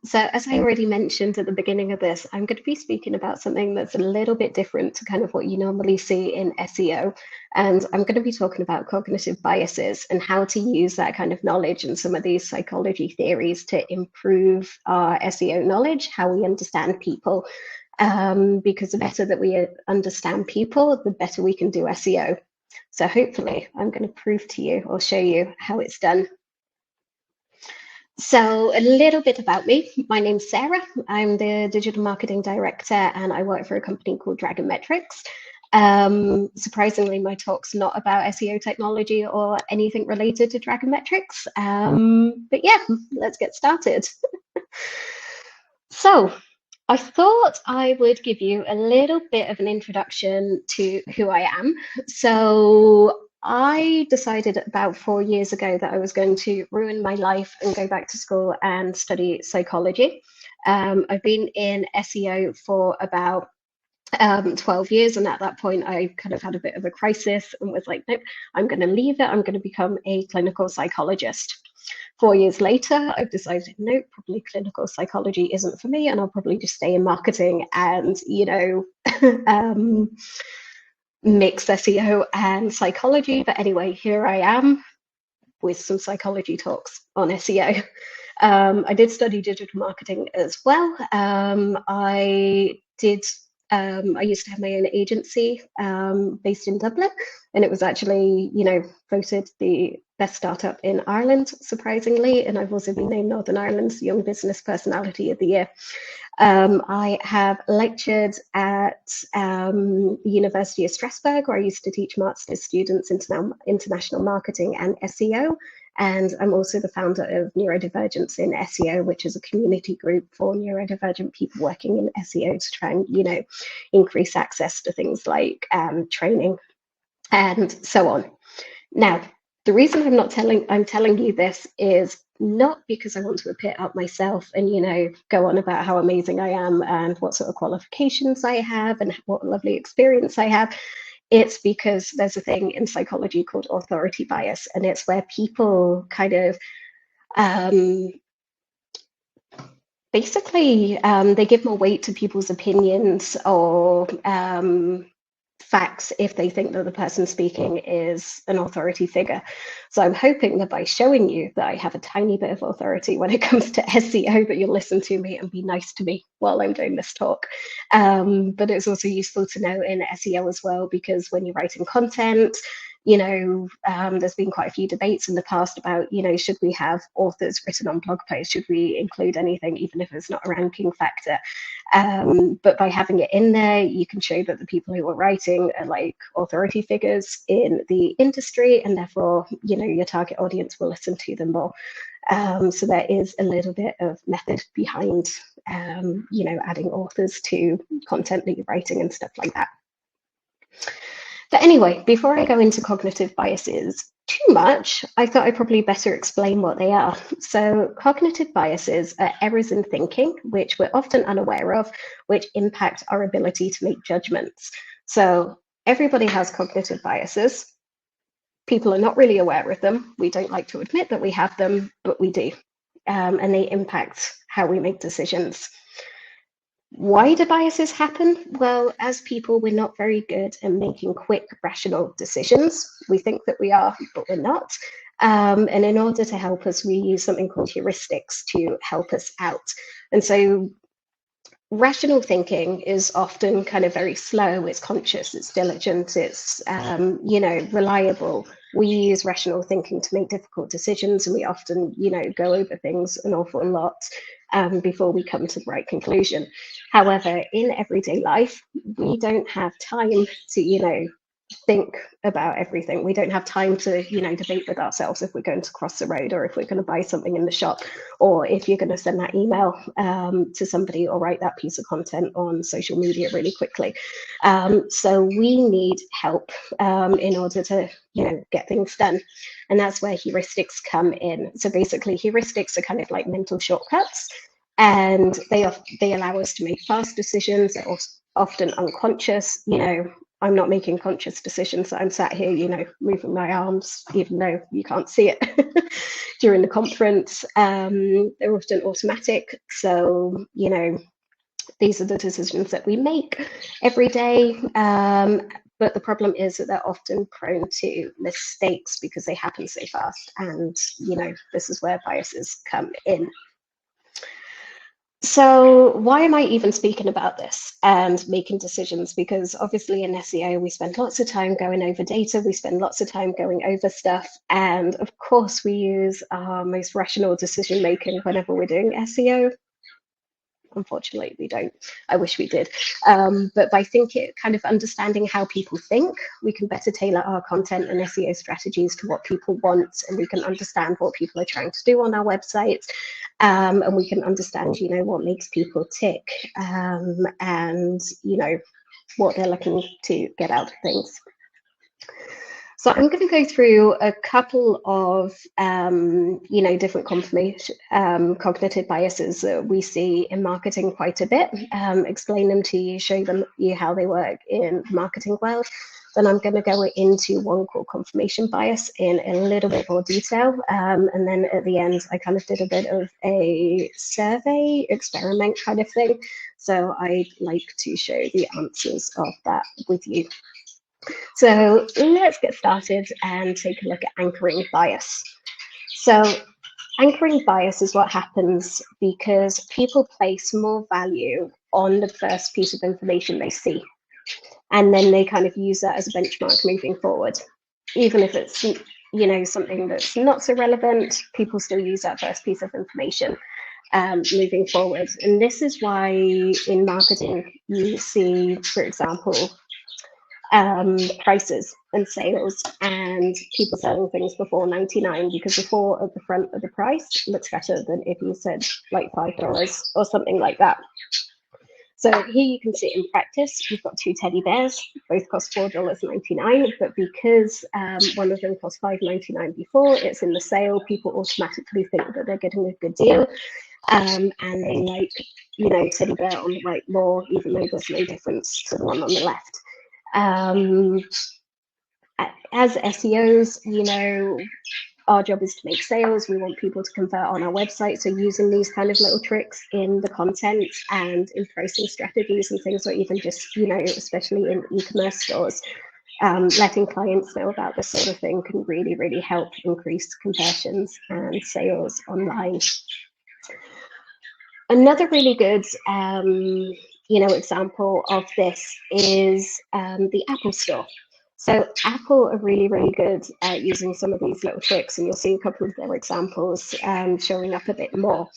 So as I already mentioned at the beginning of this, I'm going to be speaking about something that's a little bit different to kind of what you normally see in SEO. And I'm going to be talking about cognitive biases and how to use that kind of knowledge and some of these psychology theories to improve our SEO knowledge, how we understand people. Because the better that we understand people, the better we can do SEO. So hopefully I'm going to prove to you or show you how it's done. So a little bit about me. My name's Sarah. I'm the digital marketing director and I work for a company called Dragon Metrics. Surprisingly, my talk's not about SEO technology or anything related to Dragon Metrics. But yeah, let's get started. So I thought I would give you a little bit of an introduction to who I am. So I decided about 4 years ago that I was going to ruin my life and go back to school and study psychology. I've been in SEO for about 12 years, and at that point I kind of had a bit of a crisis and was like, nope, I'm going to leave it. I'm going to become a clinical psychologist. 4 years later, I've decided, no, probably clinical psychology isn't for me, and I'll probably just stay in marketing and, mix SEO and psychology. But anyway, here I am with some psychology talks on SEO. I did study digital marketing as well. I used to have my own agency based in Dublin, and it was actually, voted the best startup in Ireland, surprisingly. And I've also been named Northern Ireland's Young Business Personality of the Year. I have lectured at the University of Strasbourg, where I used to teach master's students international marketing and SEO. And I'm also the founder of Neurodivergence in SEO, which is a community group for neurodivergent people working in SEO to try and, increase access to things like training and so on. Now, the reason I'm telling you this is not because I want to appear up myself and, go on about how amazing I am and what sort of qualifications I have and what lovely experience I have. It's because there's a thing in psychology called authority bias, and it's where people kind of basically they give more weight to people's opinions or facts if they think that the person speaking is an authority figure. So I'm hoping that by showing you that I have a tiny bit of authority when it comes to SEO, that you'll listen to me and be nice to me while I'm doing this talk. But it's also useful to know in SEO as well, because when you're writing content, there's been quite a few debates in the past about, should we have authors written on blog posts? Should we include anything, even if it's not a ranking factor? But by having it in there, you can show that the people who are writing are like authority figures in the industry, and therefore, your target audience will listen to them more. So there is a little bit of method behind, adding authors to content that you're writing and stuff like that. But anyway, before I go into cognitive biases too much, I thought I'd probably better explain what they are. So cognitive biases are errors in thinking, which we're often unaware of, which impact our ability to make judgments. So everybody has cognitive biases. People are not really aware of them. We don't like to admit that we have them, but we do. And they impact how we make decisions. Why do biases happen? Well, as people, we're not very good at making quick, rational decisions. We think that we are, but we're not. And in order to help us, we use something called heuristics to help us out. And so rational thinking is often kind of very slow, it's conscious, it's diligent, it's, reliable. We use rational thinking to make difficult decisions, and we often, go over things an awful lot before we come to the right conclusion. However, in everyday life, we don't have time to, think about everything. We don't have time to, debate with ourselves if we're going to cross the road, or if we're going to buy something in the shop, or if you're going to send that email to somebody or write that piece of content on social media really quickly. So we need help in order to, get things done. And that's where heuristics come in. So basically, heuristics are kind of like mental shortcuts, and they allow us to make fast decisions. They're often unconscious, I'm not making conscious decisions. I'm sat here, moving my arms, even though you can't see it during the conference. They're often automatic. So, these are the decisions that we make every day. But the problem is that they're often prone to mistakes because they happen so fast. And, this is where biases come in. So why am I even speaking about this and making decisions? Because obviously in SEO, we spend lots of time going over data, we spend lots of time going over stuff. And of course, we use our most rational decision making whenever we're doing SEO. Unfortunately, we don't. I wish we did. But by kind of understanding how people think, we can better tailor our content and SEO strategies to what people want, and we can understand what people are trying to do on our websites, and we can understand, what makes people tick, and what they're looking to get out of things. So I'm going to go through a couple of, different cognitive biases that we see in marketing quite a bit, explain them to you, show you how they work in the marketing world. Then I'm going to go into one called confirmation bias in a little bit more detail. And then at the end, I kind of did a bit of a survey experiment kind of thing. So I'd like to show the answers of that with you. So let's get started and take a look at anchoring bias. So anchoring bias is what happens because people place more value on the first piece of information they see. And then they kind of use that as a benchmark moving forward. Even if it's, something that's not so relevant, people still use that first piece of information moving forward. And this is why in marketing, you see, for example, prices and sales and people selling things before 99, because the 4 at the front of the price looks better than if you said like $5 or something like that. So here you can see in practice, we've got 2 teddy bears, both cost $4.99, but because one of them cost $5.99 before, it's in the sale, people automatically think that they're getting a good deal. And they like, teddy bear on the right more, even though there's no difference to the one on the left. As SEOs, our job is to make sales. We want people to convert on our website. So using these kind of little tricks in the content and in pricing strategies and things, or even just, especially in e-commerce stores, letting clients know about this sort of thing can really, really help increase conversions and sales online. Another really good example of this is the Apple Store. So Apple are really, really good at using some of these little tricks, and you'll see a couple of their examples showing up a bit more.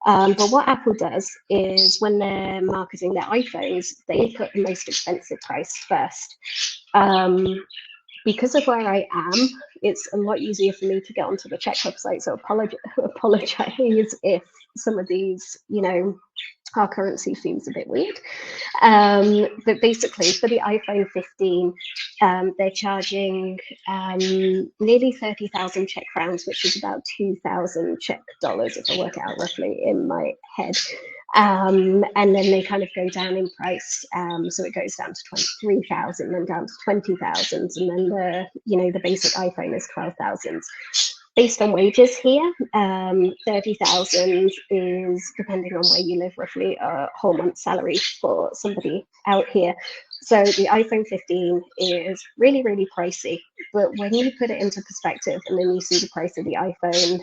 But what Apple does is when they're marketing their iPhones, they put the most expensive price first. Because of where I am, it's a lot easier for me to get onto the checkup site. So apologize if some of these, our currency seems a bit weird. But basically for the iPhone 15, they're charging nearly 30,000 Czech crowns, which is about 2,000 Czech dollars, if I work it out roughly in my head. And then they kind of go down in price. So it goes down to 23,000, then down to 20,000. And then the basic iPhone is 12,000. Based on wages here, 30,000 is, depending on where you live, roughly a whole month's salary for somebody out here. So the iPhone 15 is really, really pricey. But when you put it into perspective and then you see the price of the iPhone,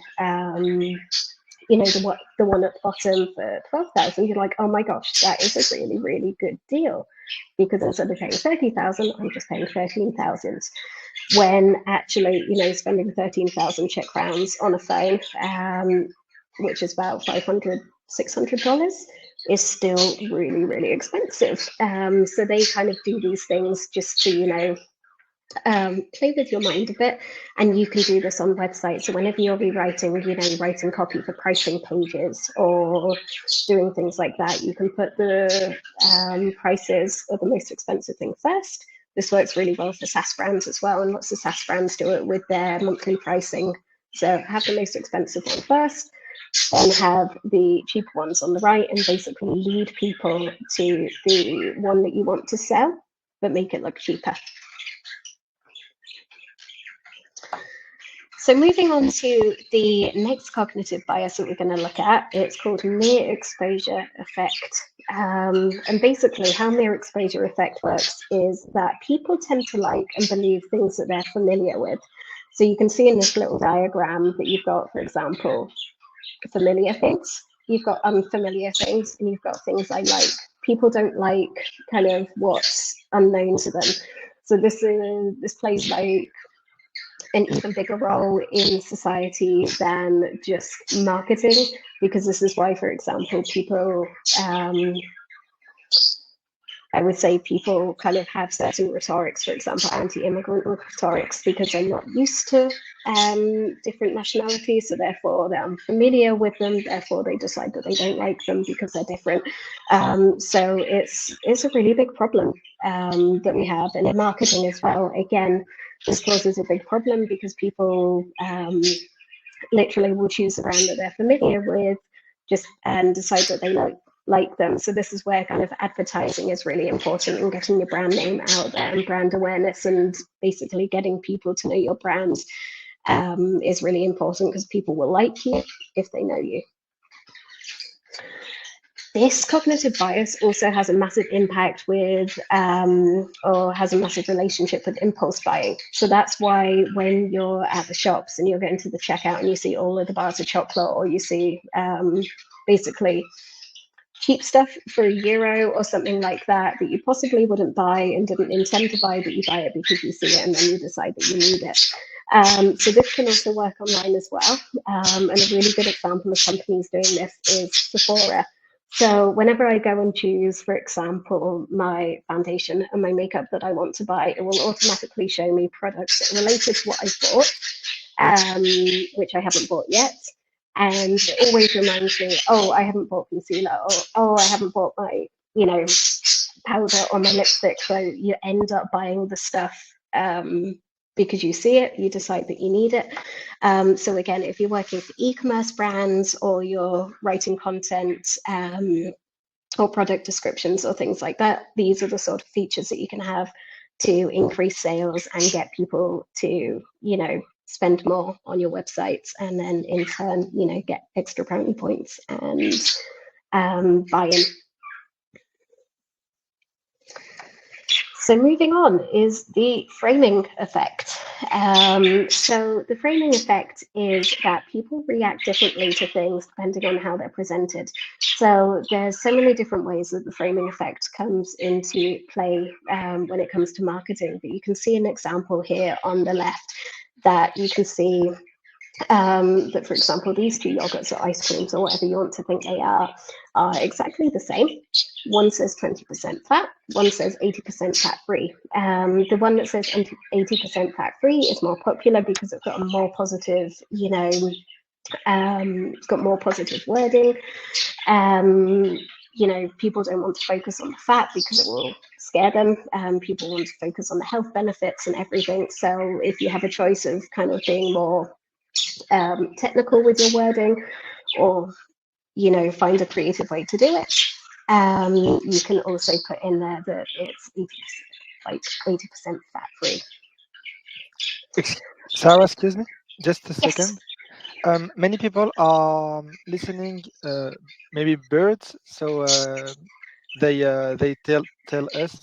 the one at the bottom for 12,000, you're like, oh my gosh, that is a really, really good deal. Because instead of paying 30,000, I'm just paying 13,000. When actually, spending 13,000 Czech crowns on a phone, which is about $500, $600, is still really, really expensive. So they kind of do these things just to, play with your mind a bit, and you can do this on websites. So whenever you're rewriting, writing copy for pricing pages or doing things like that, you can put the prices of the most expensive thing first. This works really well for SaaS brands as well, and lots of SaaS brands do it with their monthly pricing. So have the most expensive one first, then have the cheaper ones on the right, and basically lead people to the one that you want to sell. but make it look cheaper. So moving on to the next cognitive bias that we're going to look at, it's called mere exposure effect. And basically how mere exposure effect works is that people tend to like and believe things that they're familiar with. So you can see in this little diagram that you've got, for example, familiar things, you've got unfamiliar things, and you've got things I like. People don't like kind of what's unknown to them. So this plays like an even bigger role in society than just marketing, because this is why, for example, people, I would say people kind of have certain rhetorics, for example, anti-immigrant rhetorics, because they're not used to different nationalities, so therefore they're unfamiliar with them, therefore they decide that they don't like them because they're different. So it's a really big problem that we have, and in marketing as well. Again, this causes a big problem because people literally will choose a brand that they're familiar with just and decide that they like them. So this is where kind of advertising is really important, and getting your brand name out there and brand awareness, and basically getting people to know your brand is really important, because people will like you if they know you. This cognitive bias also has a massive impact with, or has a massive relationship with impulse buying. So that's why when you're at the shops and you're going to the checkout and you see all of the bars of chocolate, or you see basically cheap stuff for €1 or something like that that you possibly wouldn't buy and didn't intend to buy, but you buy it because you see it and then you decide that you need it. So this can also work online as well. And a really good example of companies doing this is Sephora. So whenever I go and choose, for example, my foundation and my makeup that I want to buy, it will automatically show me products that are related to what I've bought, which I haven't bought yet. And it always reminds me, oh, I haven't bought concealer, or oh, I haven't bought my, powder or my lipstick. So you end up buying the stuff because you see it, you decide that you need it. So again, if you're working for e-commerce brands, or you're writing content or product descriptions or things like that, these are the sort of features that you can have to increase sales and get people to, spend more on your websites, and then in turn, get extra brownie points and buy-in. So moving on is the framing effect. So the framing effect is that people react differently to things depending on how they're presented. So there's so many different ways that the framing effect comes into play when it comes to marketing. But you can see an example here on the left, that you can see that, for example, these two yogurts or ice creams or whatever you want to think they are exactly the same. One says 20% fat, one says 80% fat free. The one that says 80% fat free is more popular because it's got a more positive, it's got more positive wording. People don't want to focus on the fat because it will scare them. People want to focus on the health benefits and everything. So if you have a choice of kind of being more technical with your wording, or find a creative way to do it, you can also put in there that it's 80% fat free. Sarah, excuse me, just a Yes. second. Many people are listening, maybe birds, so they tell us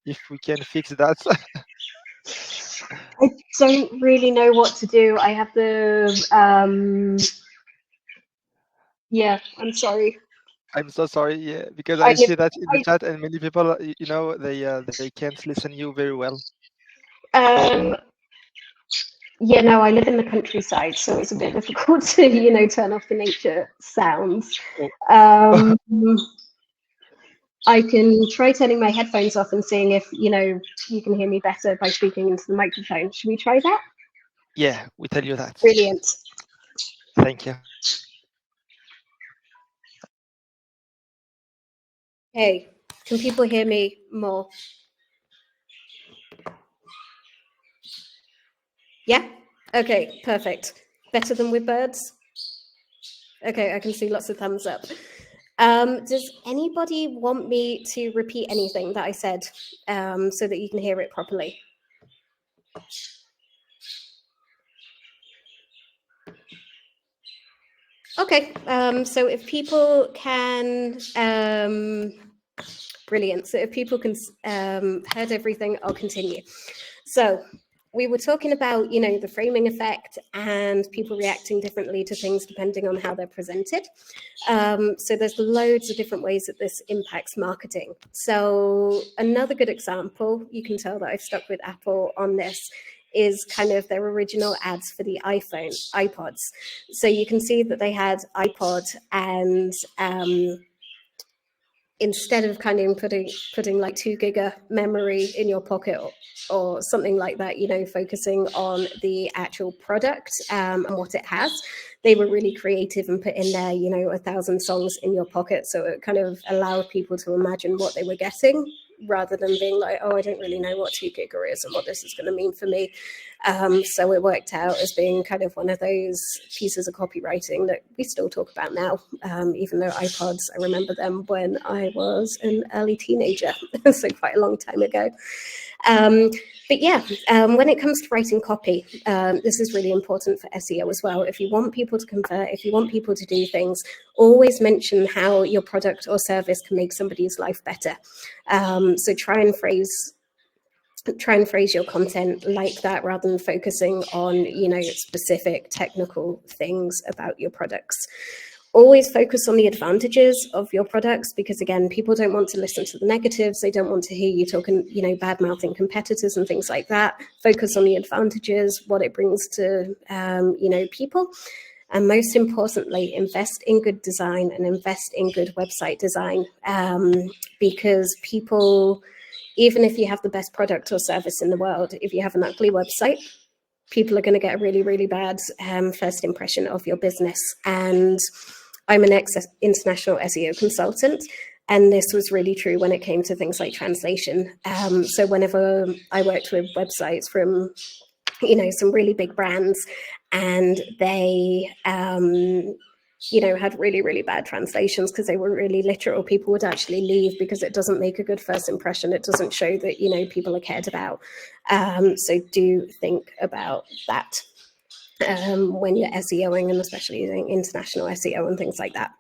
if we can fix that. I don't really know what to do. I have the yeah, I'm sorry. I'm so sorry, yeah, because I I see that in the chat, and many people, they can't listen you very well. Yeah, no, I live in the countryside, so it's a bit difficult to, turn off the nature sounds. Oh. I can try turning my headphones off and seeing if, you can hear me better by speaking into the microphone. Should we try that? Yeah, we tell you that. Brilliant. Thank you. Hey, can people hear me more? Yeah? Okay, perfect. Better than with birds? Okay, I can see lots of thumbs up. Does anybody want me to repeat anything that I said so that you can hear it properly? Okay, so if people can, brilliant. So if people can heard everything, I'll continue. So we were talking about, the framing effect and people reacting differently to things depending on how they're presented. So there's loads of different ways that this impacts marketing. So another good example, you can tell that I've stuck with Apple on this, is kind of their original ads for the iPods. So you can see that they had iPod, and instead of kind of putting like 2 gig memory in your pocket or something like that, focusing on the actual product and what it has, they were really creative and put in there, 1,000 songs in your pocket. So it kind of allowed people to imagine what they were getting, rather than being like, oh, I don't really know what 2 gig is and what this is going to mean for me. So it worked out as being kind of one of those pieces of copywriting that we still talk about now, even though iPods, I remember them when I was an early teenager, so quite a long time ago. But yeah, when it comes to writing copy, this is really important for SEO as well. If you want people to convert, if you want people to do things, always mention how your product or service can make somebody's life better. So try and phrase your content like that, rather than focusing on, specific technical things about your products. Always focus on the advantages of your products, because again, people don't want to listen to the negatives. They don't want to hear you talking, bad mouthing competitors and things like that. Focus on the advantages, what it brings to, people. And most importantly, invest in good design and invest in good website design, because people, even if you have the best product or service in the world, if you have an ugly website, people are going to get a really, really bad first impression of your business. And I'm an international SEO consultant, and this was really true when it came to things like translation. So whenever I worked with websites from, some really big brands, and they, had really, really bad translations because they were really literal, people would actually leave because it doesn't make a good first impression. It doesn't show that, people are cared about. So do think about that when you're SEOing, and especially using international SEO and things like that.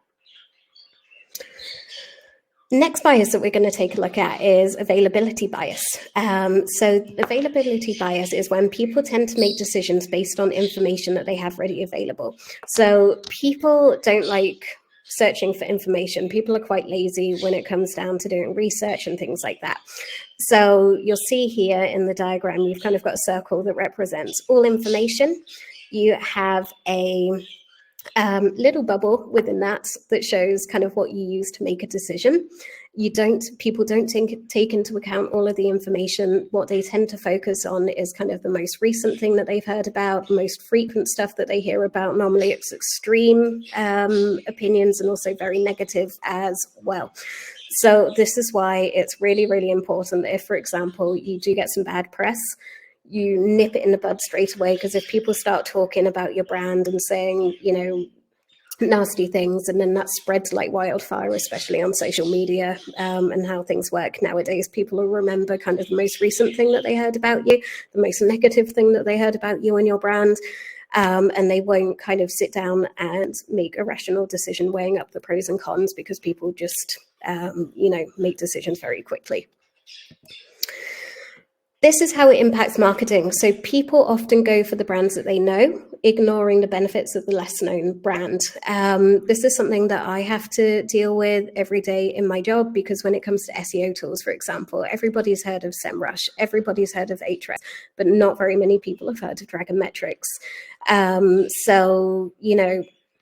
Next bias that we're going to take a look at is availability bias. So availability bias is when people tend to make decisions based on information that they have ready available. So people don't like searching for information. People are quite lazy when it comes down to doing research and things like that. So you'll see here in the diagram, you've kind of got a circle that represents all information. You have a little bubble within that shows kind of what you use to make a decision. People don't take into account all of the information. What they tend to focus on is kind of the most recent thing that they've heard about, the most frequent stuff that they hear about. Normally it's extreme opinions, and also very negative as well. So this is why it's really, really important that if, for example, you do get some bad press, you nip it in the bud straight away. Because if people start talking about your brand and saying, nasty things, and then that spreads like wildfire, especially on social media, and how things work nowadays, people will remember kind of the most recent thing that they heard about you, the most negative thing that they heard about you and your brand. And they won't kind of sit down and make a rational decision weighing up the pros and cons, because people just, make decisions very quickly. This is how it impacts marketing. So people often go for the brands that they know, ignoring the benefits of the less known brand. This is something that I have to deal with every day in my job, because when it comes to SEO tools, for example, everybody's heard of SEMrush, everybody's heard of Ahrefs, but not very many people have heard of Dragonmetrics. So,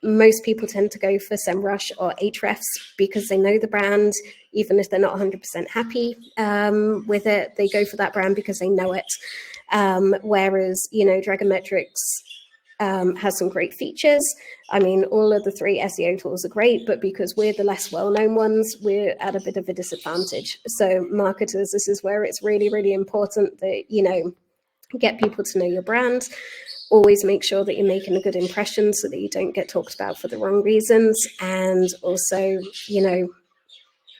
most people tend to go for SEMrush or Ahrefs because they know the brand. Even if they're not 100% happy with it, they go for that brand because they know it. Whereas, Dragonmetrics has some great features. I mean, all of the 3 SEO tools are great, but because we're the less well-known ones, we're at a bit of a disadvantage. So marketers, this is where it's really, really important that, get people to know your brand. always make sure that you're making a good impression so that you don't get talked about for the wrong reasons, and also,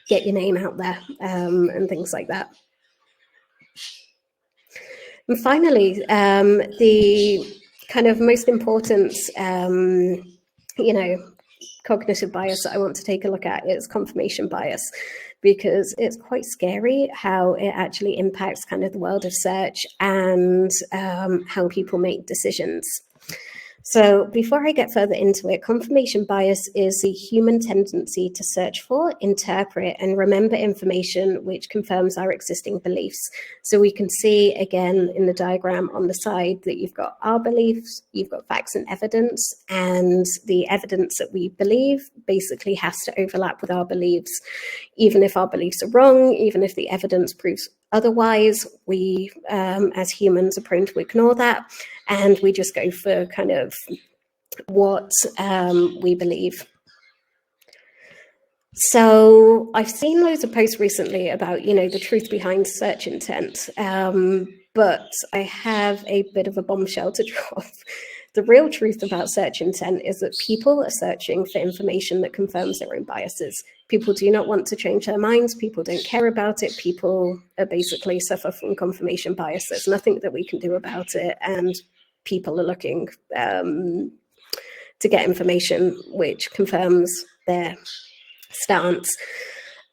get your name out there, and things like that. And finally, the kind of most important, cognitive bias that I want to take a look at is confirmation bias, because it's quite scary how it actually impacts kind of the world of search and how people make decisions. So before I get further into it, confirmation bias is the human tendency to search for, interpret, and remember information which confirms our existing beliefs. So we can see again in the diagram on the side that you've got our beliefs, you've got facts and evidence, and the evidence that we believe basically has to overlap with our beliefs. Even if our beliefs are wrong, even if the evidence proves otherwise, we as humans are prone to ignore that, and we just go for kind of what we believe. So I've seen loads of posts recently about, the truth behind search intent, but I have a bit of a bombshell to drop. The real truth about search intent is that people are searching for information that confirms their own biases. People do not want to change their minds. People don't care about it. People are basically suffer from confirmation bias. There's nothing that we can do about it. And people are looking to get information which confirms their stance.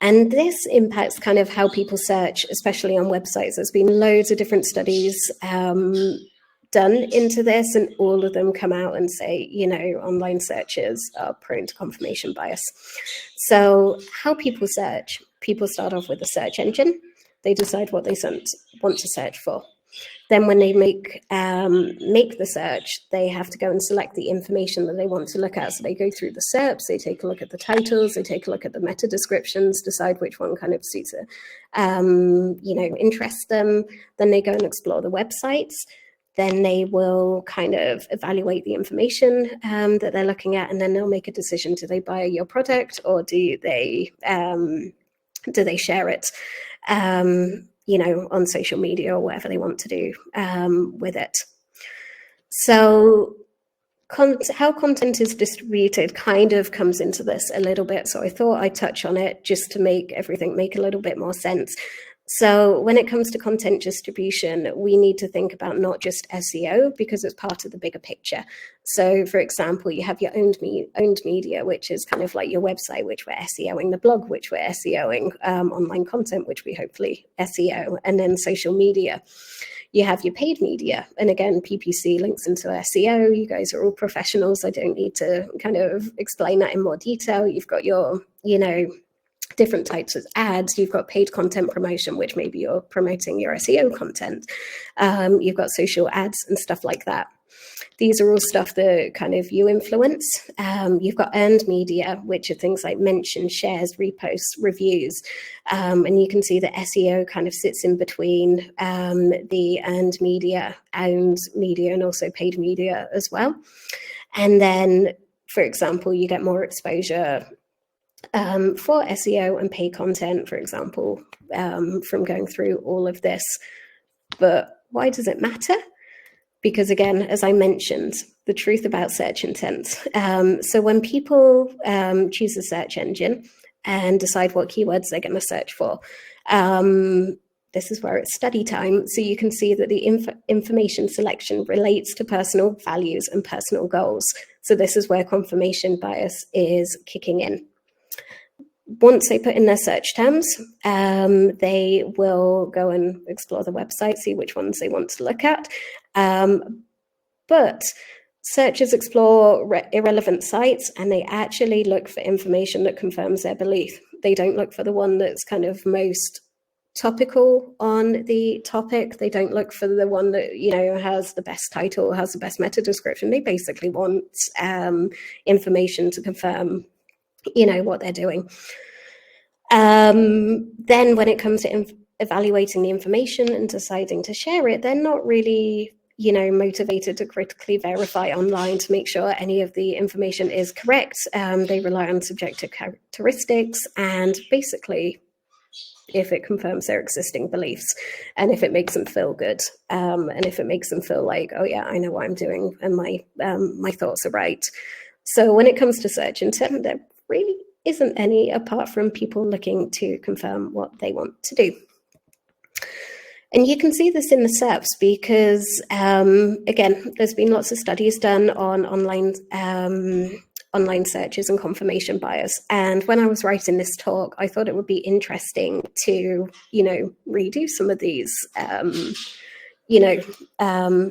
And this impacts kind of how people search, especially on websites. There's been loads of different studies done into this, and all of them come out and say, online searches are prone to confirmation bias. So how people search, people start off with a search engine. They decide what they want to search for. Then when they make the search, they have to go and select the information that they want to look at. So they go through the SERPs, they take a look at the titles, they take a look at the meta descriptions, decide which one kind of suits it, interests them. Then they go and explore the websites. Then they will kind of evaluate the information that they're looking at, and then they'll make a decision. Do they buy your product, or do they share it? On social media or whatever they want to do with it. So how content is distributed kind of comes into this a little bit. So I thought I'd touch on it just to make everything make a little bit more sense. So when it comes to content distribution, we need to think about not just SEO, because it's part of the bigger picture. So for example, you have your owned media, which is kind of like your website, which we're SEOing, the blog, which we're SEOing, online content, which we hopefully SEO, and then social media. You have your paid media. And again, PPC links into SEO. You guys are all professionals. I don't need to kind of explain that in more detail. You've got your, different types of ads. You've got paid content promotion, which maybe you're promoting your SEO content. You've got social ads and stuff like that. These are all stuff that kind of you influence. You've got earned media, which are things like mentions, shares, reposts, reviews. And you can see that SEO kind of sits in between the earned media, and also paid media as well. And then, for example, you get more exposure for SEO and paid content, for example, from going through all of this. But why does it matter? Because again, as I mentioned, the truth about search intent. So when people choose a search engine and decide what keywords they're going to search for, this is where it's study time. So you can see that the information selection relates to personal values and personal goals. So this is where confirmation bias is kicking in. Once they put in their search terms, they will go and explore the website, see which ones they want to look at. But searchers explore irrelevant sites, and they actually look for information that confirms their belief. They don't look for the one that's kind of most topical on the topic. They don't look for the one that, has the best title, has the best meta description. They basically want information to confirm what they're doing. Then when it comes to evaluating the information and deciding to share it, they're not really, motivated to critically verify online to make sure any of the information is correct. They rely on subjective characteristics, and basically if it confirms their existing beliefs, and if it makes them feel good, and if it makes them feel like, oh yeah, I know what I'm doing, and my thoughts are right. So when it comes to search intent, there really isn't any apart from people looking to confirm what they want to do. And you can see this in the SERPs because, again, there's been lots of studies done on online searches and confirmation bias. And when I was writing this talk, I thought it would be interesting to, redo some of these,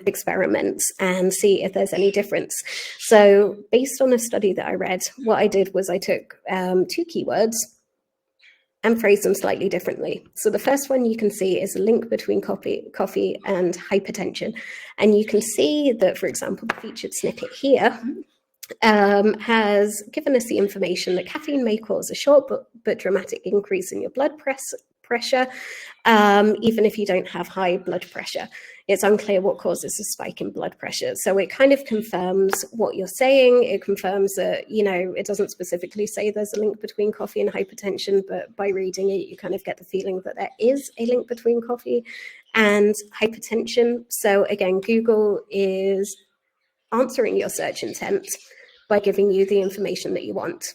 experiments and see if there's any difference. So based on a study that I read, what I did was I took 2 keywords and phrase them slightly differently. So the first one you can see is a link between coffee and hypertension. And you can see that, for example, the featured snippet here has given us the information that caffeine may cause a short but dramatic increase in your blood pressure, even if you don't have high blood pressure. It's unclear what causes a spike in blood pressure. So it kind of confirms what you're saying. It confirms that, it doesn't specifically say there's a link between coffee and hypertension, but by reading it, you kind of get the feeling that there is a link between coffee and hypertension. So again, Google is answering your search intent by giving you the information that you want.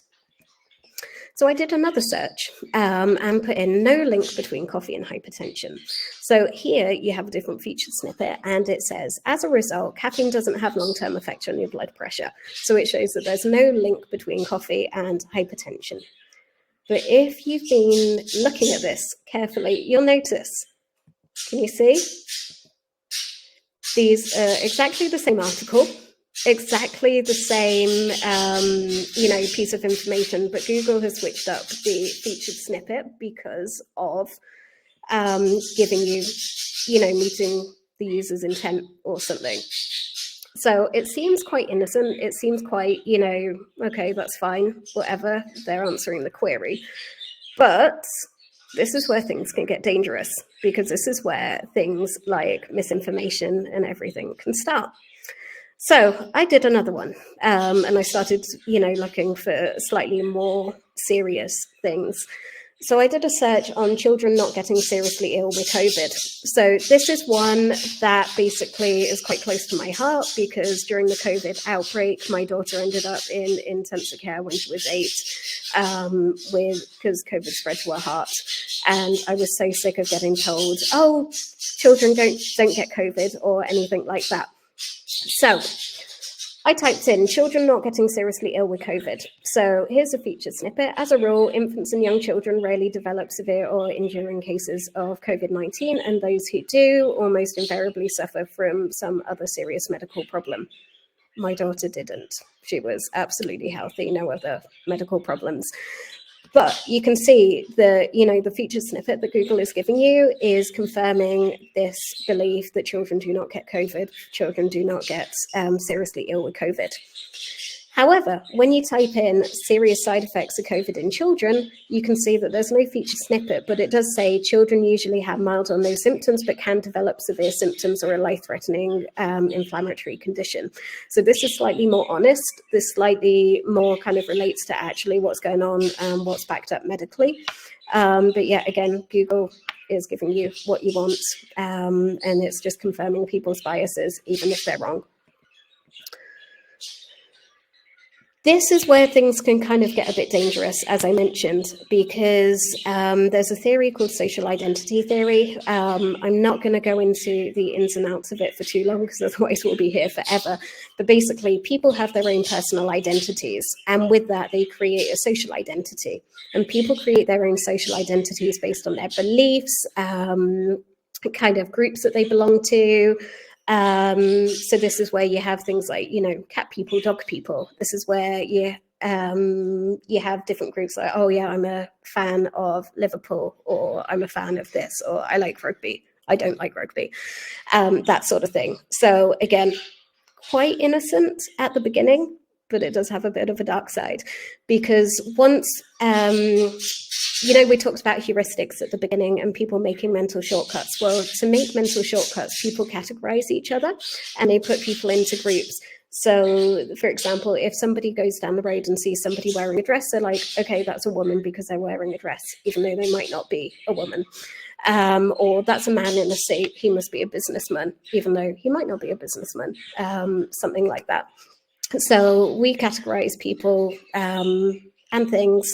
So I did another search and put in no link between coffee and hypertension. So here you have a different featured snippet, and it says, as a result, caffeine doesn't have long-term effect on your blood pressure. So it shows that there's no link between coffee and hypertension. But if you've been looking at this carefully, you'll notice, can you see? These are exactly the same article, exactly the same, piece of information, but Google has switched up the featured snippet because of giving you, meeting the user's intent or something. So it seems quite innocent. It seems quite, okay, that's fine, whatever, they're answering the query. But this is where things can get dangerous, because this is where things like misinformation and everything can start. So I did another one, and I started, looking for slightly more serious things. So I did a search on children not getting seriously ill with COVID. So this is one that basically is quite close to my heart, because during the COVID outbreak, my daughter ended up in intensive care when she was 8, because COVID spread to her heart. And I was so sick of getting told, oh, children don't get COVID or anything like that. So I typed in children not getting seriously ill with COVID. So here's a featured snippet. As a rule, infants and young children rarely develop severe or enduring cases of COVID-19, and those who do almost invariably suffer from some other serious medical problem. My daughter didn't. She was absolutely healthy, no other medical problems. But you can see the featured snippet that Google is giving you is confirming this belief that children do not get COVID, children do not get seriously ill with COVID. However, when you type in serious side effects of COVID in children, you can see that there's no featured snippet, but it does say children usually have mild or no symptoms, but can develop severe symptoms or a life-threatening inflammatory condition. So this is slightly more honest. This slightly more kind of relates to actually what's going on and what's backed up medically. But yeah, again, Google is giving you what you want, and it's just confirming people's biases, even if they're wrong. This is where things can kind of get a bit dangerous, as I mentioned, because there's a theory called social identity theory. I'm not going to go into the ins and outs of it for too long, because otherwise we'll be here forever. But basically, people have their own personal identities, and with that, they create a social identity. And people create their own social identities based on their beliefs, kind of groups that they belong to. So this is where you have things like, cat people, dog people. This is where you have different groups like, oh yeah, I'm a fan of Liverpool, or I'm a fan of this, or I like rugby, I don't like rugby, that sort of thing. So again, quite innocent at the beginning, but it does have a bit of a dark side, because once we talked about heuristics at the beginning and people making mental shortcuts. Well, to make mental shortcuts, people categorize each other and they put people into groups. So, for example, if somebody goes down the road and sees somebody wearing a dress, they're like, okay, that's a woman because they're wearing a dress, even though they might not be a woman. Or that's a man in a suit, he must be a businessman, even though he might not be a businessman, something like that. So we categorize people and things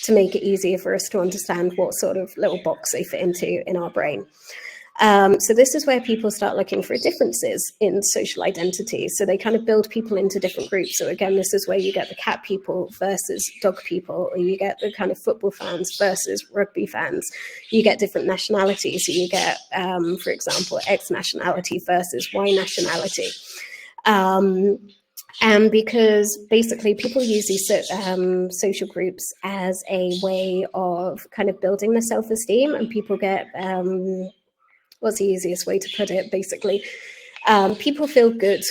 to make it easier for us to understand what sort of little box they fit into in our brain. So this is where people start looking for differences in social identity. So they kind of build people into different groups. So again, this is where you get the cat people versus dog people, or you get the kind of football fans versus rugby fans. You get different nationalities. So you get, for example, X nationality versus Y nationality. And because basically people use these social groups as a way of kind of building their self-esteem, and people get, what's the easiest way to put it? Basically, people feel good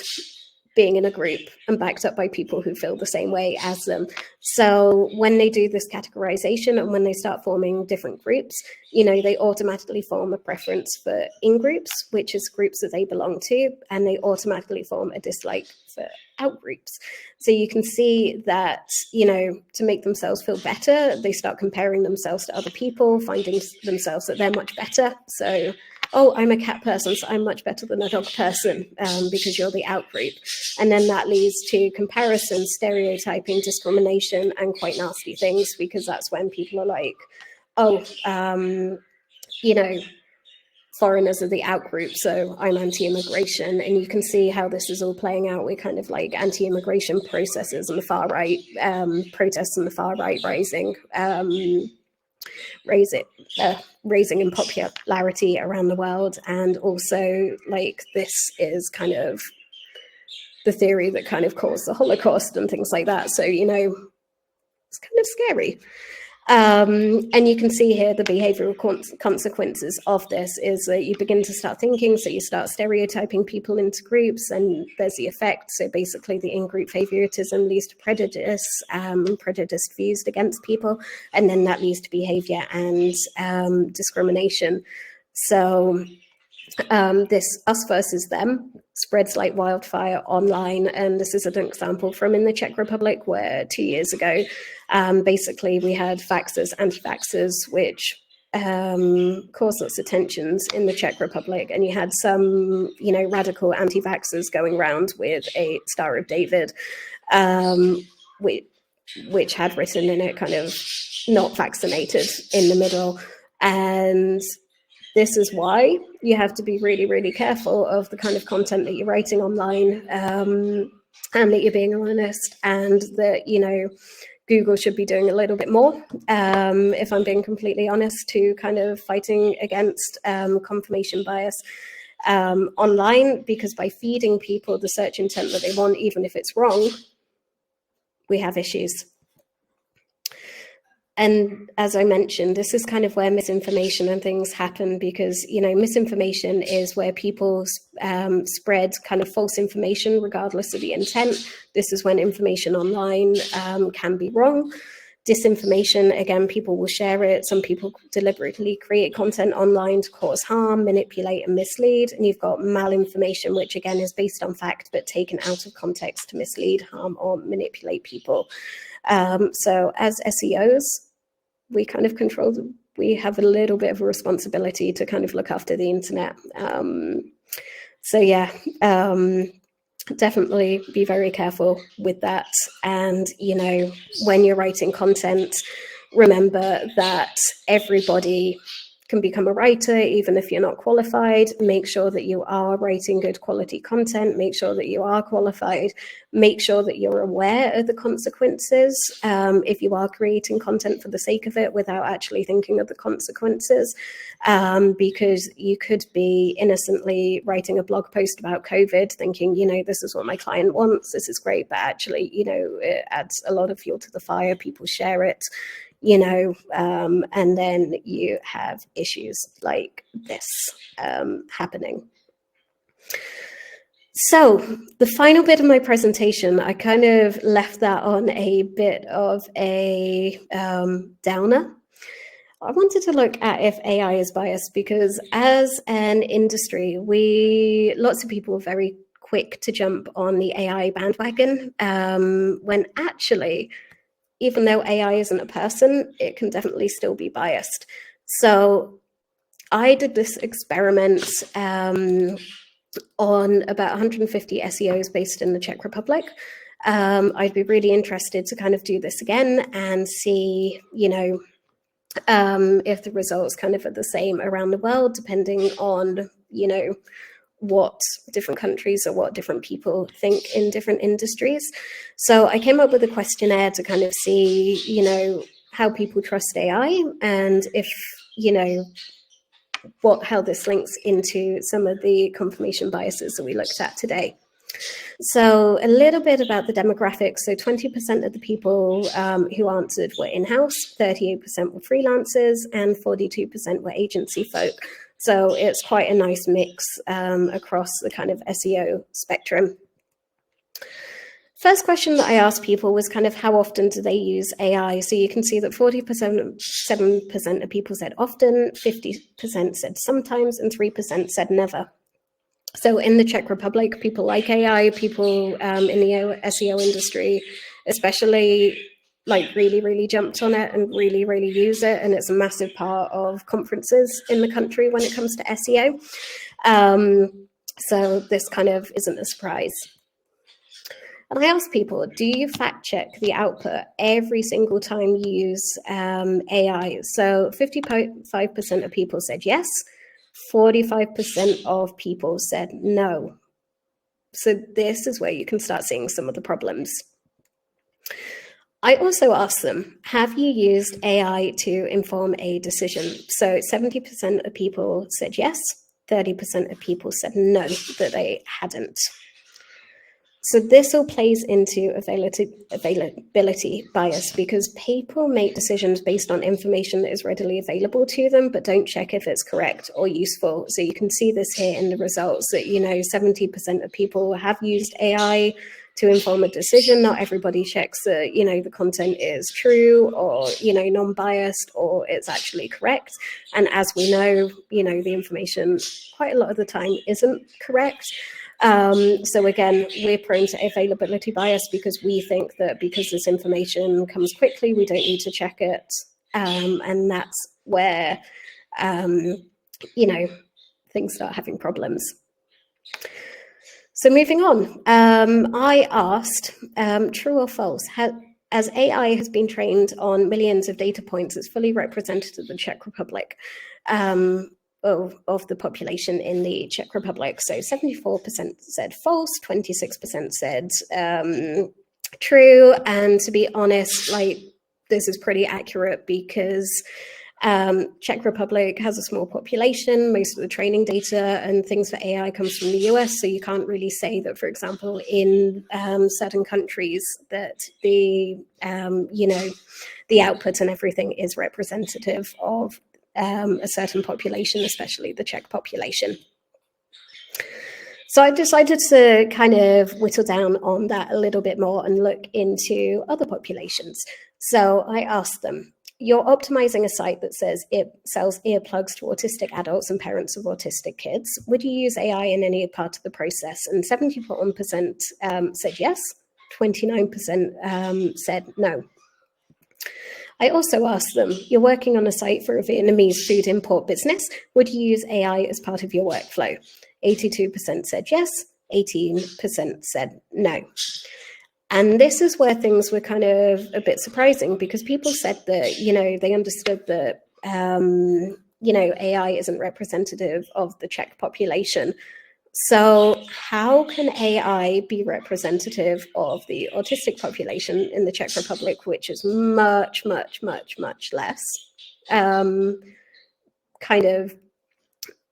being in a group and backed up by people who feel the same way as them. So when they do this categorization and when they start forming different groups, they automatically form a preference for in-groups, which is groups that they belong to, and they automatically form a dislike for out-groups. So you can see that, to make themselves feel better, they start comparing themselves to other people, finding themselves that they're much better. So, oh, I'm a cat person, so I'm much better than a dog person, because you're the out group. And then that leads to comparison, stereotyping, discrimination, and quite nasty things, because that's when people are like, oh, foreigners are the out group, so I'm anti-immigration. And you can see how this is all playing out with kind of like anti-immigration processes and the far right protests and the far right rising in popularity around the world. And also, like, this is kind of the theory that kind of caused the Holocaust and things like that. So, it's kind of scary. And you can see here the behavioral consequences of this is that you begin to start thinking, so you start stereotyping people into groups, and there's the effect. So basically the in-group favoritism leads to prejudice views against people, and then that leads to behavior and discrimination. So this us versus them spreads like wildfire online. And this is an example from in the Czech Republic, where 2 years ago, basically we had vaxxers, anti-vaxxers, which caused lots of tensions in the Czech Republic. And you had some, radical anti-vaxxers going around with a Star of David, which had written in it kind of not vaccinated in the middle. And this is why you have to be really, really careful of the kind of content that you're writing online, and that you're being honest, and that, Google should be doing a little bit more, if I'm being completely honest, to kind of fighting against confirmation bias online, because by feeding people the search intent that they want, even if it's wrong, we have issues. And as I mentioned, this is kind of where misinformation and things happen, because, misinformation is where people spread kind of false information regardless of the intent. This is when information online can be wrong. Disinformation, again, people will share it. Some people deliberately create content online to cause harm, manipulate and mislead. And you've got malinformation, which again is based on fact, but taken out of context to mislead, harm or manipulate people. So as SEOs, we kind of we have a little bit of a responsibility to kind of look after the internet. Definitely be very careful with that. And, when you're writing content, remember that everybody can become a writer, even if you're not qualified. Make sure that you are writing good quality content. Make sure that you are qualified. Make sure that you're aware of the consequences if you are creating content for the sake of it without actually thinking of the consequences, because you could be innocently writing a blog post about COVID thinking, this is what my client wants, this is great, but actually, it adds a lot of fuel to the fire. People share it, and then you have issues like this happening. So the final bit of my presentation, I kind of left that on a bit of a downer. I wanted to look at if AI is biased, because as an industry, lots of people are very quick to jump on the AI bandwagon, when actually, even though AI isn't a person, it can definitely still be biased. So I did this experiment on about 150 SEOs based in the Czech Republic. I'd be really interested to kind of do this again and see, if the results kind of are the same around the world, depending on, what different countries or what different people think in different industries. So I came up with a questionnaire to kind of see, how people trust AI, and if, how this links into some of the confirmation biases that we looked at today. So a little bit about the demographics. So 20% of the people who answered were in-house, 38% were freelancers, and 42% were agency folk. So it's quite a nice mix across the kind of SEO spectrum. First question that I asked people was kind of how often do they use AI? So you can see that 47% of people said often, 50% said sometimes, and 3% said never. So in the Czech Republic, people like AI, people in the SEO industry, especially, like really, really jumped on it and really, really use it. And it's a massive part of conferences in the country when it comes to SEO. So this kind of isn't a surprise. And I asked people, do you fact check the output every single time you use AI? So 55% of people said yes, 45% of people said no. So this is where you can start seeing some of the problems. I also asked them, have you used AI to inform a decision? So 70% of people said yes, 30% of people said no, that they hadn't. So this all plays into availability bias, because people make decisions based on information that is readily available to them, but don't check if it's correct or useful. So you can see this here in the results that, 70% of people have used AI to inform a decision. Not everybody checks that, the content is true or, non-biased or it's actually correct. And as we know, the information quite a lot of the time isn't correct. So again, we're prone to availability bias because we think that because this information comes quickly, we don't need to check it. And that's where, things start having problems. So moving on, I asked, true or false, as AI has been trained on millions of data points, it's fully representative of the Czech Republic. Of the population in the Czech Republic. So 74% said false, 26% said true. And to be honest, this is pretty accurate because Czech Republic has a small population. Most of the training data and things for AI comes from the US. So you can't really say that, for example, in certain countries that the output and everything is representative of a certain population, especially the Czech population. So I decided to kind of whittle down on that a little bit more and look into other populations. So I asked them, you're optimizing a site that says it sells earplugs to autistic adults and parents of autistic kids. Would you use AI in any part of the process? And 71% said yes, 29% said no. I also asked them, you're working on a site for a Vietnamese food import business. Would you use AI as part of your workflow? 82% said yes, 18% said no. And this is where things were kind of a bit surprising, because people said that, they understood that, AI isn't representative of the Czech population. So how can AI be representative of the autistic population in the Czech Republic, which is much, much, much, much less?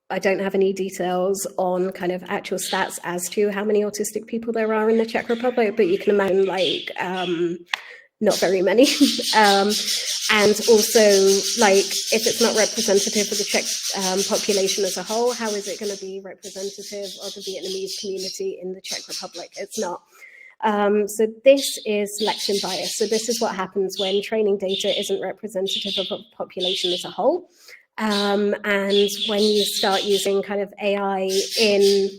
I don't have any details on kind of actual stats as to how many autistic people there are in the Czech Republic, but you can imagine not very many. And also, if it's not representative of the Czech population as a whole, how is it going to be representative of the Vietnamese community in the Czech Republic? It's not. So this is selection bias. So this is what happens when training data isn't representative of a population as a whole. And when you start using kind of AI in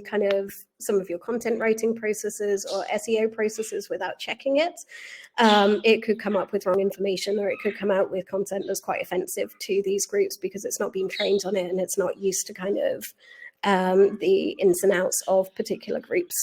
kind of some of your content writing processes or SEO processes without checking it, it could come up with wrong information, or it could come out with content that's quite offensive to these groups because it's not being trained on it and it's not used to kind of the ins and outs of particular groups.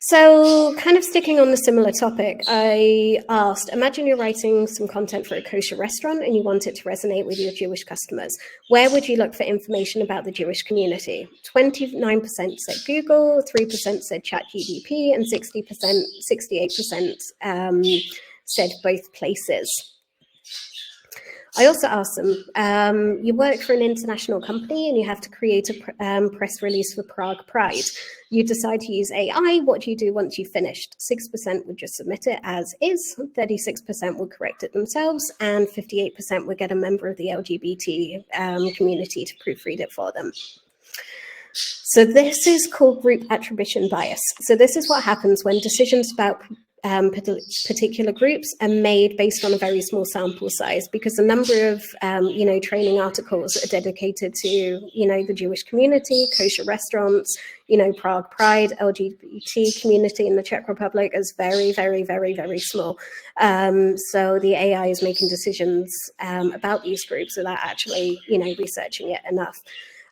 So kind of sticking on the similar topic, I asked, imagine you're writing some content for a kosher restaurant and you want it to resonate with your Jewish customers. Where would you look for information about the Jewish community? 29% said Google, 3% said ChatGPT, and 68% said both places. I also asked them, you work for an international company and you have to create a press release for Prague Pride. You decide to use AI. What do you do once you've finished? 6% would just submit it as is, 36% would correct it themselves, and 58% would get a member of the LGBT community to proofread it for them. So this is called group attribution bias. So this is what happens when decisions about particular groups are made based on a very small sample size, because a number of training articles are dedicated to the Jewish community, kosher restaurants, Prague Pride, LGBT community in the Czech Republic is very, very, very, very small. So the AI is making decisions about these groups without actually researching it enough.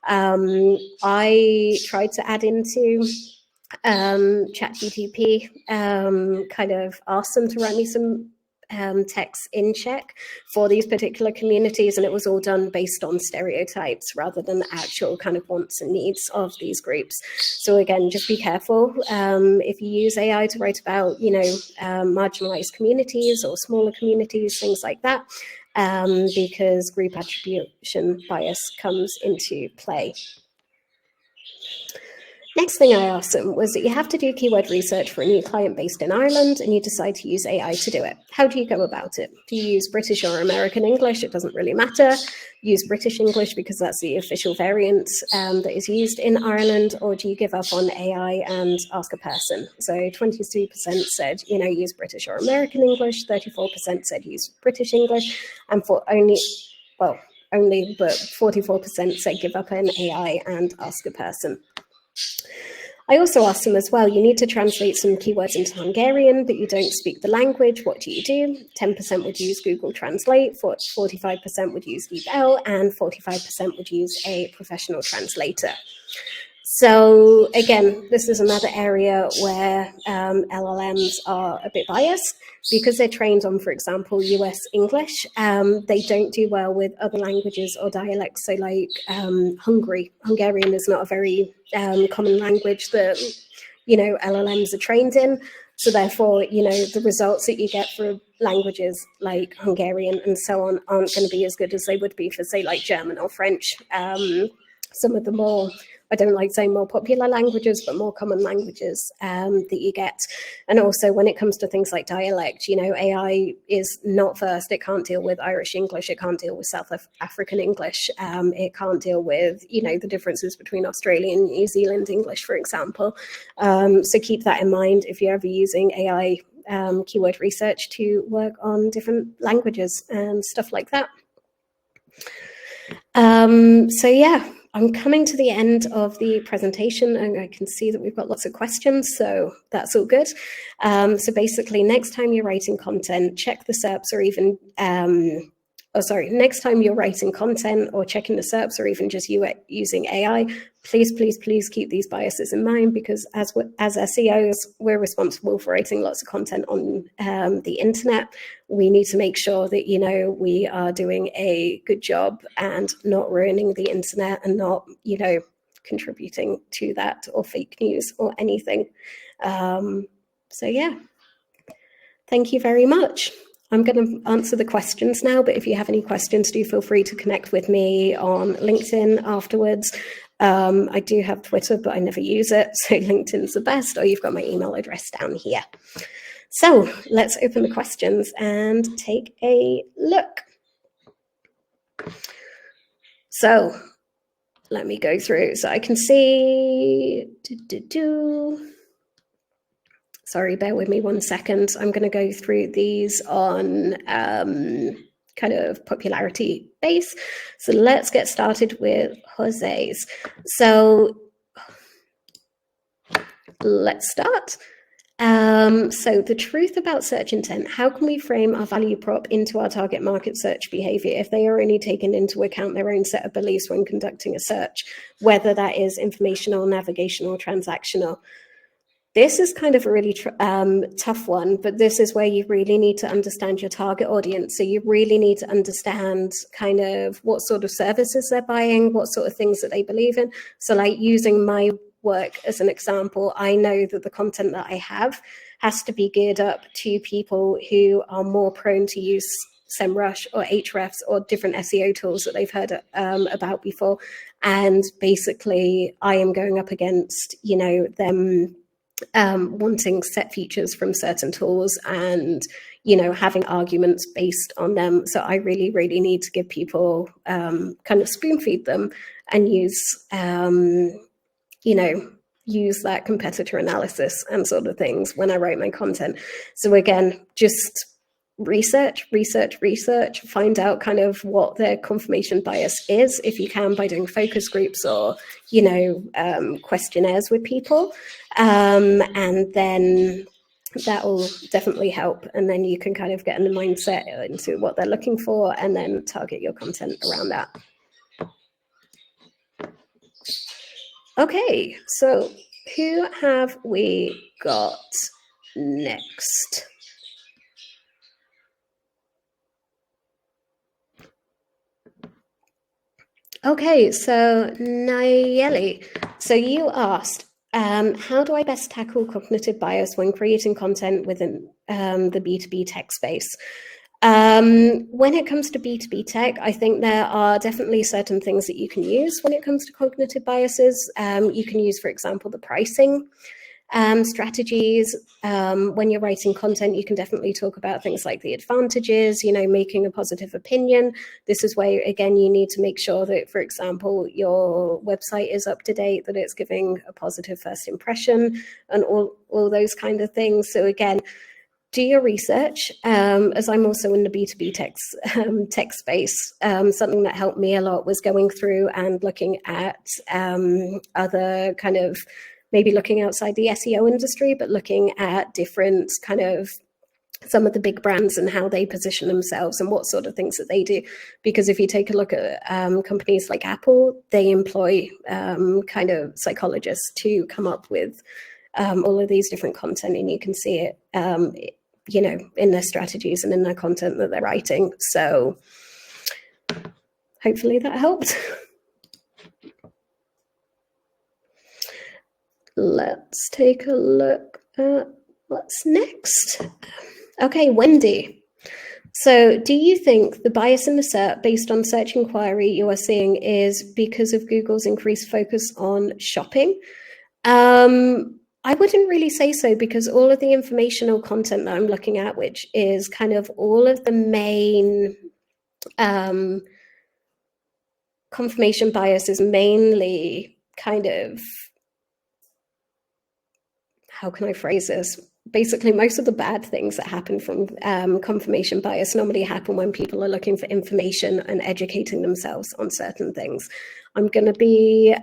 I tried to add into ChatGPT, kind of asked them to write me some text in Czech for these particular communities, and it was all done based on stereotypes rather than actual kind of wants and needs of these groups. So again, just be careful if you use AI to write about marginalized communities or smaller communities, things like that, because group attribution bias comes into play. Next thing I asked them was that you have to do keyword research for a new client based in Ireland and you decide to use AI to do it. How do you go about it? Do you use British or American English? It doesn't really matter. Use British English because that's the official variant that is used in Ireland, or do you give up on AI and ask a person? So 23% said, use British or American English, 34% said use British English, and but 44% said give up on AI and ask a person. I also asked them as well, you need to translate some keywords into Hungarian, but you don't speak the language. What do? 10% would use Google Translate, 45% would use DeepL, and 45% would use a professional translator. So again, this is another area where LLMs are a bit biased because they're trained on, for example, US English. They don't do well with other languages or dialects. So like Hungarian is not a very common language that, LLMs are trained in. So therefore, the results that you get for languages like Hungarian and so on aren't going to be as good as they would be for, say, like German or French. Some of the more, I don't like saying more popular languages, but more common languages that you get. And also when it comes to things like dialect, AI is not versed. It can't deal with Irish English. It can't deal with South African English. It can't deal with, the differences between Australian and New Zealand English, for example. So keep that in mind if you're ever using AI keyword research to work on different languages and stuff like that. So yeah, I'm coming to the end of the presentation and I can see that we've got lots of questions, so that's all good. So basically, next time you're writing content, check the SERPs or even, next time you're writing content or checking the SERPs or even just using AI, please, please, please keep these biases in mind, because as SEOs, we're responsible for writing lots of content on the internet. We need to make sure that, we are doing a good job and not ruining the internet and not, contributing to that or fake news or anything. So yeah, thank you very much. I'm going to answer the questions now, but if you have any questions, do feel free to connect with me on LinkedIn afterwards. I do have Twitter, but I never use it, so LinkedIn's the best, or you've got my email address down here. So let's open the questions and take a look. So let me go through so I can see. Sorry, bear with me 1 second. I'm going to go through these on kind of popularity base. So let's get started with Jose's. So let's start. So the truth about search intent, how can we frame our value prop into our target market search behavior if they are only taking into account their own set of beliefs when conducting a search, whether that is informational, navigational, transactional? This is kind of a really tough one, but this is where you really need to understand your target audience. So you really need to understand kind of what sort of services they're buying, what sort of things that they believe in. So like using my work as an example, I know that the content that I have has to be geared up to people who are more prone to use SEMrush or Ahrefs or different SEO tools that they've heard about before. And basically I am going up against, you know, them wanting set features from certain tools and, you know, having arguments based on them. So I really, really need to give people kind of spoon feed them and use, you know, use that competitor analysis and sort of things when I write my content. So again, just research, find out kind of what their confirmation bias is, if you can, by doing focus groups or, you know, questionnaires with people. And then that will definitely help. And then you can kind of get in the mindset into what they're looking for and then target your content around that. Okay, so who have we got next? Okay, so Nayeli, so you asked, how do I best tackle cognitive bias when creating content within the B2B tech space? When it comes to B2B tech, I think there are definitely certain things that you can use when it comes to cognitive biases. You can use, for example, the pricing strategies. When you're writing content, you can definitely talk about things like the advantages, you know, making a positive opinion. This is where, again, you need to make sure that, for example, your website is up to date, that it's giving a positive first impression and all those kind of things. So again, do your research. As I'm also in the B2B tech space, something that helped me a lot was going through and looking at other kind of, maybe looking outside the SEO industry, but looking at different kind of some of the big brands and how they position themselves and what sort of things that they do. Because if you take a look at companies like Apple, they employ kind of psychologists to come up with all of these different content, and you can see it, you know, in their strategies and in their content that they're writing. So hopefully that helped. Let's take a look at what's next. Okay, Wendy. So do you think the bias in the SERP based on search inquiry you are seeing is because of Google's increased focus on shopping? I wouldn't really say so, because all of the informational content that I'm looking at, which is kind of all of the main confirmation bias, is mainly kind of, how can I phrase this? Basically, most of the bad things that happen from confirmation bias normally happen when people are looking for information and educating themselves on certain things. I'm going to be,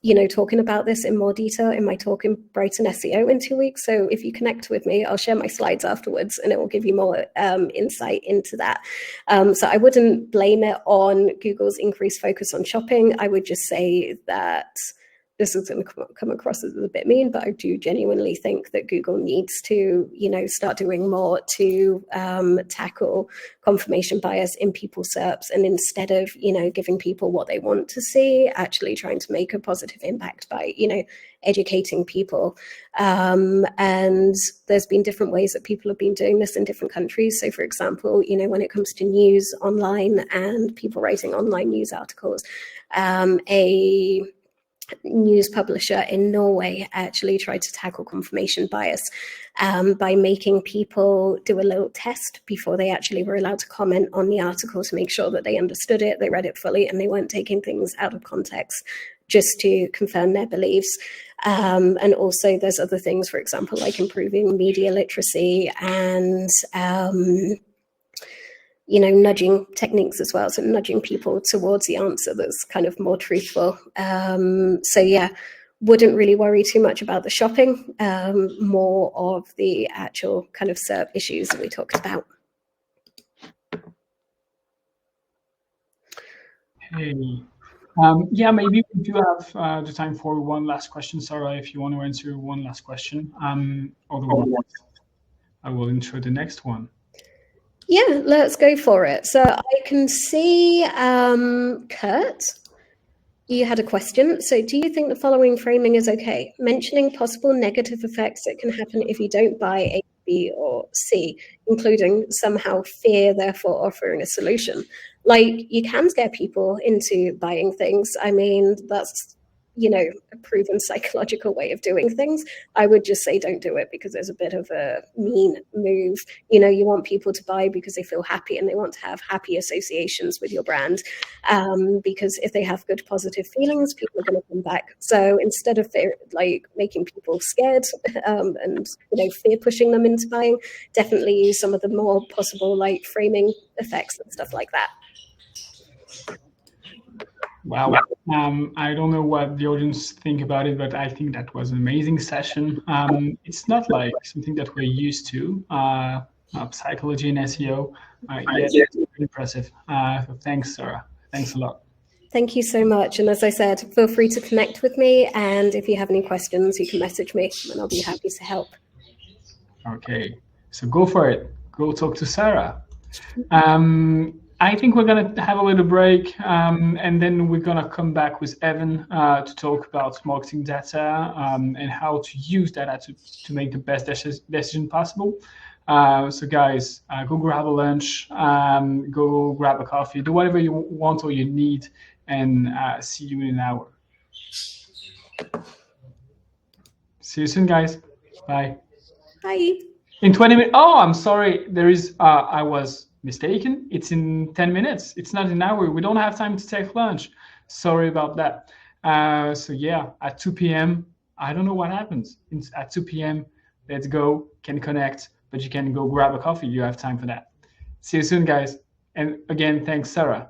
you know, talking about this in more detail in my talk in Brighton SEO in 2 weeks. So if you connect with me, I'll share my slides afterwards and it will give you more insight into that. So I wouldn't blame it on Google's increased focus on shopping. I would just say that this is going to come across as a bit mean, but I do genuinely think that Google needs to, you know, start doing more to tackle confirmation bias in people's SERPs, and instead of, you know, giving people what they want to see, actually trying to make a positive impact by, you know, educating people. And there's been different ways that people have been doing this in different countries. So for example, you know, when it comes to news online and people writing online news articles, a news publisher in Norway actually tried to tackle confirmation bias by making people do a little test before they actually were allowed to comment on the article to make sure that they understood it, they read it fully, and they weren't taking things out of context just to confirm their beliefs. And also there's other things, for example, like improving media literacy and nudging techniques as well. So nudging people towards the answer that's kind of more truthful. So yeah, wouldn't really worry too much about the shopping, more of the actual kind of SERP issues that we talked about. Hey. Yeah, maybe we do have the time for one last question, Sarah, if you want to answer one last question. Otherwise, I will intro the next one. Yeah, let's go for it. So I can see, Kurt, you had a question. So do you think the following framing is okay? Mentioning possible negative effects that can happen if you don't buy A, B, or C, including somehow fear, therefore offering a solution. Like, you can scare people into buying things. I mean, that's, a proven psychological way of doing things. I would just say don't do it, because there's a bit of a mean move. You want people to buy because they feel happy and they want to have happy associations with your brand. Because if they have good positive feelings, people are going to come back. So instead of making people scared and fear pushing them into buying, definitely use some of the more possible framing effects and stuff like that. Wow. I don't know what the audience think about it, but I think that was an amazing session. It's not like something that we're used to, psychology and SEO. Yeah, it's impressive. So thanks, Sarah. Thanks a lot. Thank you so much. And as I said, feel free to connect with me. And if you have any questions, you can message me and I'll be happy to help. Okay, so go for it. Go talk to Sarah. I think we're going to have a little break, and then we're going to come back with Evan to talk about marketing data and how to use data to make the best decision possible. So guys, go grab a lunch, go grab a coffee, do whatever you want or you need, and see you in an hour. See you soon, guys. Bye. Bye. In 20 minutes. Oh, I'm sorry. There is, I was mistaken. It's in 10 minutes. It's not an hour. We don't have time to take lunch. Sorry about that. So yeah, at 2 p.m., I don't know what happens. At 2 p.m., let's go, can connect, but you can go grab a coffee. You have time for that. See you soon, guys. And again, thanks, Sarah.